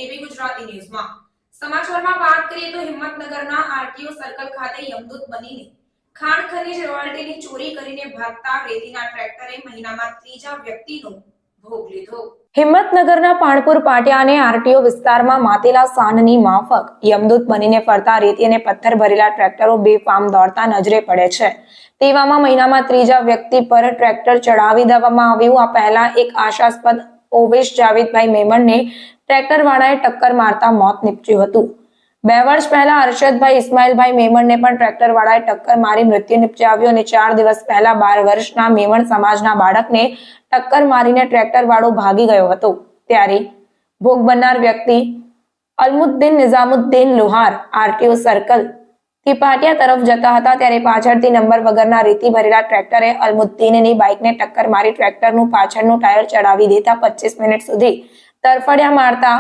એબી ગુજરાતી ન્યૂઝમાં સમાચારમાં વાત કરીએ તો હિંમતનગરના આરટીઓ સર્કલ ખાતે યમદૂત બનીને ખાણ ખનીજ રોયલ્ટીની ચોરી કરીને ભાગતા રેતીના ટ્રેક્ટરે મહિનામાં ત્રીજા વ્યક્તિનો ભોગ લીધો। હિંમતનગરના પાણપુર પાટિયા અને આરટીઓ વિસ્તારમાં માતેલા સાનની માફક યમદૂત બનીને ફરતા રેતી અને પથ્થર ભરેલા ટ્રેક્ટરો બેફામ દોડતા નજરે પડે છે। તેવામાં મહિનામાં ત્રીજા વ્યક્તિ પર ટ્રેક્ટર ચડાવી દેવામાં આવ્યું। આ પહેલા એક આશાસ્પદ ઓવેશ જાવેદભાઈ મેમણને ટ્રેક્ટર વાળાએ ટક્કર મારતા મોત નીપજ્યું હતું। 2 વર્ષ પહેલા હર્ષદભાઈ ઇસ્માઇલભાઈ મેમણને પણ ટ્રેક્ટર વાળાએ ટક્કર મારી મૃત્યુ નિપજાવ્યું અને 4 દિવસ પહેલા 12 વર્ષના મેમણ સમાજના બાળકને ટક્કર મારીને ટ્રેક્ટર વાળો ભાગી ગયો હતો। ત્યારે ભોગ બનનાર વ્યક્તિ અલમુદ્દીન નિઝામુદ્દીન લુહાર આરટીઓ સર્કલ થી પાટિયા તરફ જતા હતા ત્યારે પાછળથી નંબર વગરના રેતી ભરેલા ટ્રેક્ટરે અલમુદ્દીનની બાઇકને ટક્કર મારી ટ્રેક્ટરનું પાછળનું ટાયર ચડાવી દેતા 25 મિનિટ સુધી તરફડિયા મારતા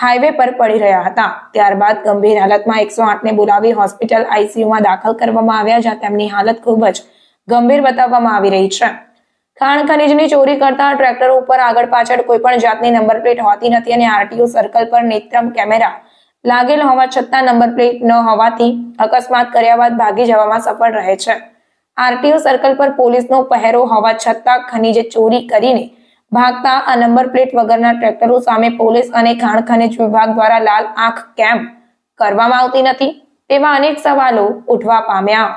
હાઈવે પર પડી રહ્યા હતા। ત્યારબાદ ગંભીર હાલતમાં 108ને બોલાવી હોસ્પિટલ આઈસીયુમાં દાખલ કરવામાં આવ્યા, જ્યાં તેમની હાલત ખૂબ જ ગંભીર બતાવવામાં આવી રહી છે। ખાણ ખનીજની ચોરી કરતા ટ્રેક્ટરો ઉપર આગળ પાછળ કોઈ પણ જાતની નંબર પ્લેટ હોતી નથી અને આરટીઓ સર્કલ પર નેત્રમ કેમેરા લાગેલ હોવા છતાં નંબર પ્લેટ ન હોવાથી અકસ્માત કર્યા બાદ ભાગી જવામાં સફળ રહે છે। આરટીઓ સર્કલ પર પોલીસનો પહેરો હોવા છતાં ખનીજ ચોરી કરીને ભાગતા આ નંબર પ્લેટ વગરના ટ્રેક્ટરો સામે પોલીસ અને ખાણ ખનીજ વિભાગ દ્વારા લાલ આંખ કેમ કરવામાં આવતી નથી તેવા અનેક સવાલો ઉઠવા પામ્યા।